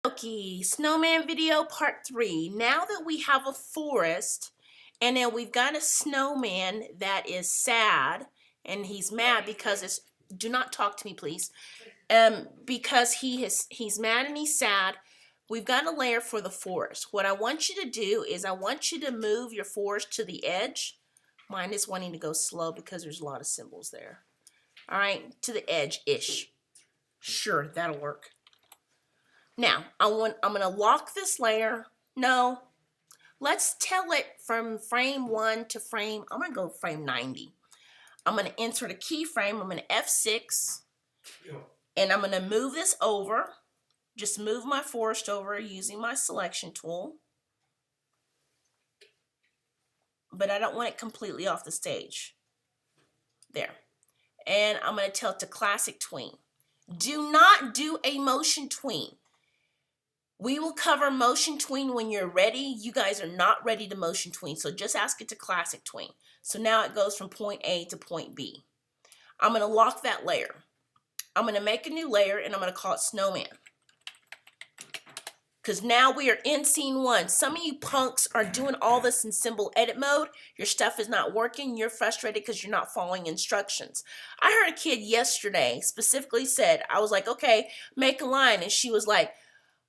Okay, Snowman video part 3. Now that we have a forest and then we've got a snowman that is sad and he's mad because it's do not talk to me please. Because he's mad and he's sad. We've got a layer for the forest. What I want you to do is I want you to move your forest to the edge. Mine is wanting to go slow because there's a lot of symbols there. All right, to the edge-ish. Sure, that'll work. Now, I'm going to lock this layer. No, let's tell it from frame 1 to frame, I'm going to go frame 90. I'm going to insert a keyframe. I'm going to F6, and I'm going to move this over. Just move my forest over using my selection tool. But I don't want it completely off the stage. There. And I'm going to tell it to classic tween. Do not do a motion tween. We will cover motion tween when you're ready. You guys are not ready to motion tween, so just ask it to classic tween. So now it goes from point A to point B. I'm going to lock that layer. I'm going to make a new layer, and I'm going to call it Snowman. Because now we are in scene 1. Some of you punks are doing all this in symbol edit mode. Your stuff is not working. You're frustrated because you're not following instructions. I heard a kid yesterday specifically said, I was like, okay, make a line. And she was like,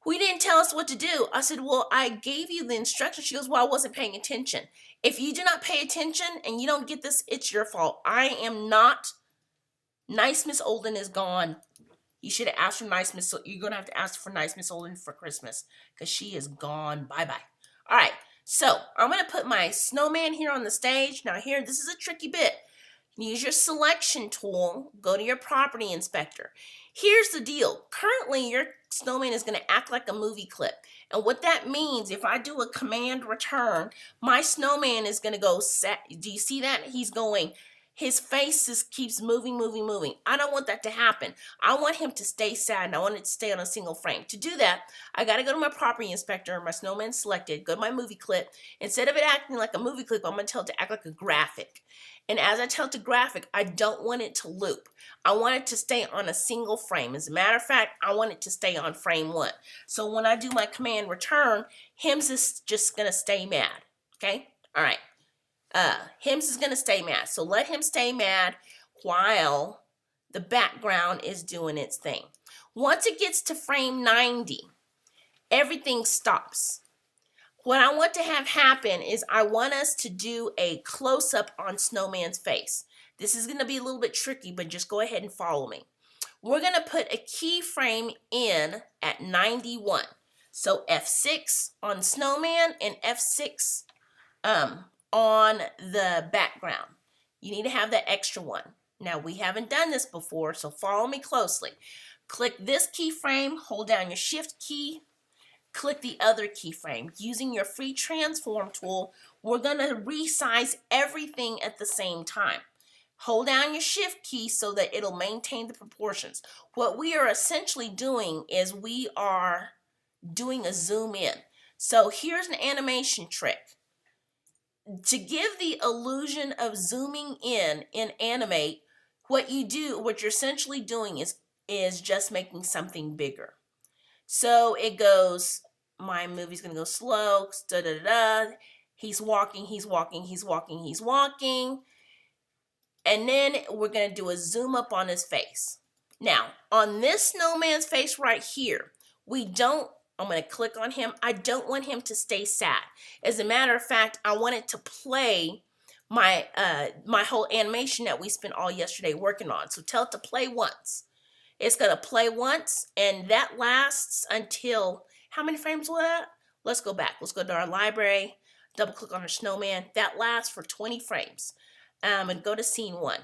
we didn't tell us what to do. I said, well, I gave you the instructions. She goes, well, I wasn't paying attention. If you do not pay attention and you don't get this, it's your fault. I am not. Nice Miss Olden is gone. You should have asked for Nice Miss. You're going to have to ask for Nice Miss Olden for Christmas because she is gone. Bye-bye. All right. So I'm going to put my snowman here on the stage. Now here, this is a tricky bit. Use your selection tool. Go to your property inspector. Here's the deal. Currently, your snowman is going to act like a movie clip. And what that means, if I do a command return, my snowman is going to go set. Do you see that? He's going. His face just keeps moving, moving, moving. I don't want that to happen. I want him to stay sad, and I want it to stay on a single frame. To do that, I got to go to my property inspector, my snowman selected, go to my movie clip. Instead of it acting like a movie clip, I'm going to tell it to act like a graphic. And as I tell it to graphic, I don't want it to loop. I want it to stay on a single frame. As a matter of fact, I want it to stay on frame 1. So when I do my command return, Hims is just going to stay mad. Okay? All right. Hims is going to stay mad. So let him stay mad while the background is doing its thing. Once it gets to frame 90, everything stops. What I want to have happen is I want us to do a close-up on Snowman's face. This is going to be a little bit tricky, but just go ahead and follow me. We're going to put a keyframe in at 91. So F6 on Snowman and F6 on the background. You need to have that extra one. Now, we haven't done this before, so follow me closely. Click this keyframe, hold down your shift key, click the other keyframe. Using your free transform tool, we're going to resize everything at the same time. Hold down your shift key so that it'll maintain the proportions. What we are essentially doing is we are doing a zoom in. So here's an animation trick. To give the illusion of zooming in animate, what you're essentially doing is just making something bigger. So it goes, my movie's gonna go slow, da da da. He's walking, he's walking, he's walking, he's walking. And then we're gonna do a zoom up on his face. Now, on this snowman's face right here, I'm going to click on him. I don't want him to stay sad. As a matter of fact, I want it to play my whole animation that we spent all yesterday working on. So tell it to play once. It's going to play once, and that lasts until, how many frames was that? Let's go back. Let's go to our library, double click on our snowman. That lasts for 20 frames. And go to scene 1.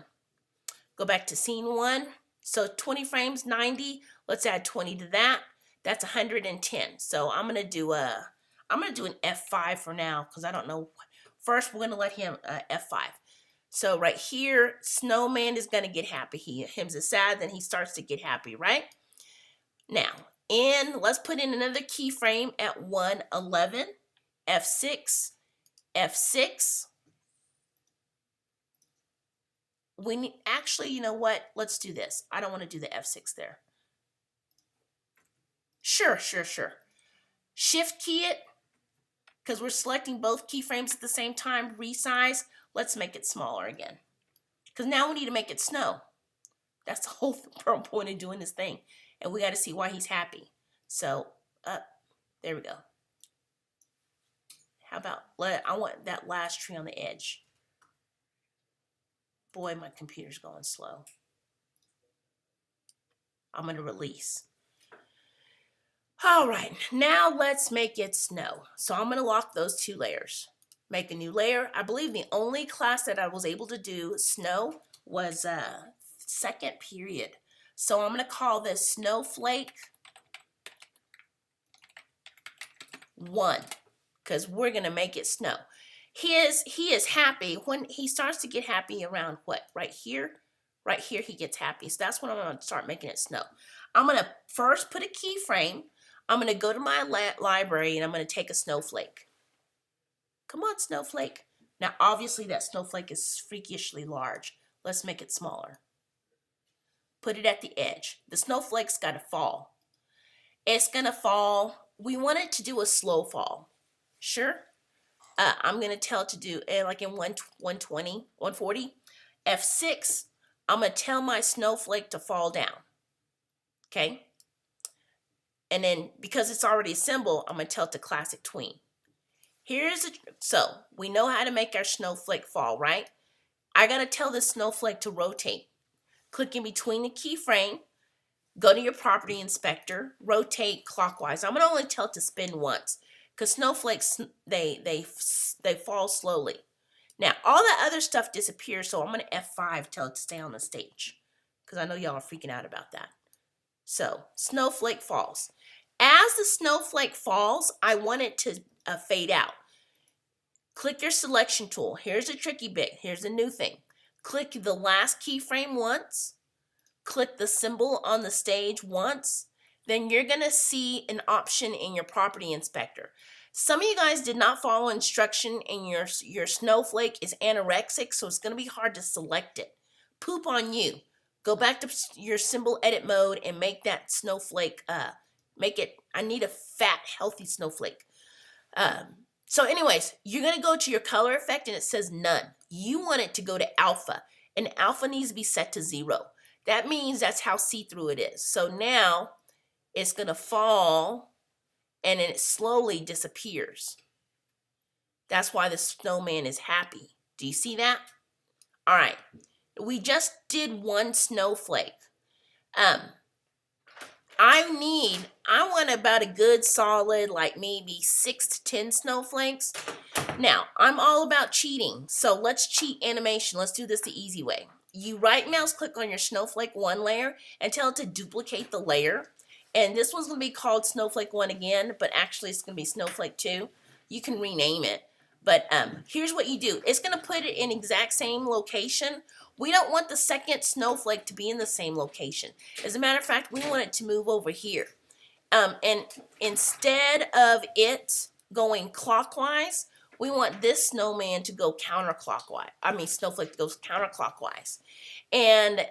Go back to scene 1. So 20 frames, 90. Let's add 20 to that. That's 110. So I'm gonna do an F5 for now because I don't know. First, we're gonna let him F5. So right here, Snowman is gonna get happy. Hims is sad, then he starts to get happy, right? Now, let's put in another keyframe at 111. F6, F6. Actually, you know what? Let's do this. I don't want to do the F6 there. Sure. Shift key it, because we're selecting both keyframes at the same time. Resize. Let's make it smaller again, because now we need to make it snow. That's the whole point of doing this thing. And we got to see why he's happy. So, there we go. How about, I want that last tree on the edge. Boy, my computer's going slow. I'm going to release. All right, now let's make it snow. So I'm going to lock those two layers. Make a new layer. I believe the only class that I was able to do snow was second period. So I'm going to call this Snowflake 1, because we're going to make it snow. He is happy when he starts to get happy around what? Right here he gets happy. So that's when I'm going to start making it snow. I'm going to first put a keyframe. I'm going to go to my library and I'm going to take a snowflake. Come on, snowflake. Now, obviously that snowflake is freakishly large. Let's make it smaller. Put it at the edge. The snowflake's got to fall. It's going to fall. We want it to do a slow fall. Sure. I'm going to tell it to do like in 120, 140. F6, I'm going to tell my snowflake to fall down. Okay. And then because it's already a symbol, I'm going to tell it to classic tween. So we know how to make our snowflake fall, right? I got to tell this snowflake to rotate. Click in between the keyframe, go to your property inspector, rotate clockwise. I'm going to only tell it to spin once because snowflakes, they fall slowly. Now, all that other stuff disappears, so I'm going to F5, tell it to stay on the stage because I know y'all are freaking out about that. So, snowflake falls. As the snowflake falls, I want it to fade out. Click your selection tool. Here's the tricky bit. Here's the new thing. Click the last keyframe once. Click the symbol on the stage once. Then you're going to see an option in your property inspector. Some of you guys did not follow instruction and your snowflake is anorexic, so it's going to be hard to select it. Poop on you. Go back to your symbol edit mode and make that snowflake, I need a fat, healthy snowflake. So anyways, you're going to go to your color effect and it says none. You want it to go to alpha, and alpha needs to be set to 0. That means that's how see-through it is. So now it's going to fall and then it slowly disappears. That's why the snowman is happy. Do you see that? All right. We just did one snowflake. I want about a good solid, like maybe 6 to 10 snowflakes. Now, I'm all about cheating, so let's cheat animation. Let's do this the easy way. You right mouse click on your Snowflake 1 layer and tell it to duplicate the layer. And this one's going to be called Snowflake 1 again, but actually it's going to be Snowflake 2. You can rename it. But here's what you do. It's going to put it in exact same location. We don't want the second snowflake to be in the same location. As a matter of fact, we want it to move over here. And instead of it going clockwise, we want this snowman to go counterclockwise. Snowflake goes counterclockwise. And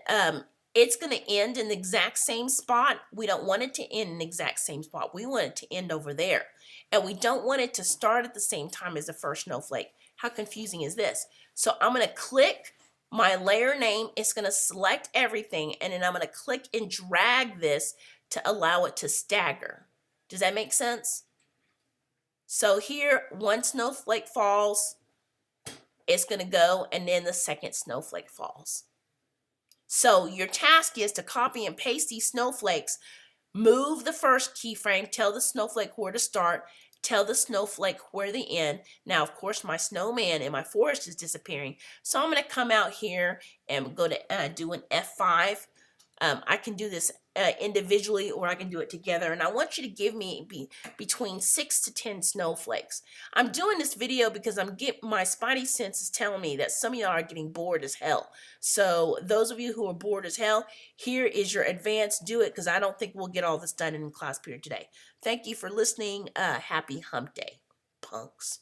it's going to end in the exact same spot. We don't want it to end in the exact same spot. We want it to end over there. And we don't want it to start at the same time as the first snowflake. How confusing is this? So I'm going to click my layer name. It's going to select everything. And then I'm going to click and drag this to allow it to stagger. Does that make sense? So here, one snowflake falls. It's going to go, and then the second snowflake falls. So your task is to copy and paste these snowflakes, move the first keyframe, tell the snowflake where to start, tell the snowflake where to end. Now, of course, my snowman in my forest is disappearing. So I'm going to come out here and go to do an F5. I can do this individually, or I can do it together. And I want you to give me between 6 to 10 snowflakes. I'm doing this video because my spidey sense is telling me that some of y'all are getting bored as hell. So those of you who are bored as hell, here is your advance. Do it, because I don't think we'll get all this done in class period today. Thank you for listening. Happy hump day, punks.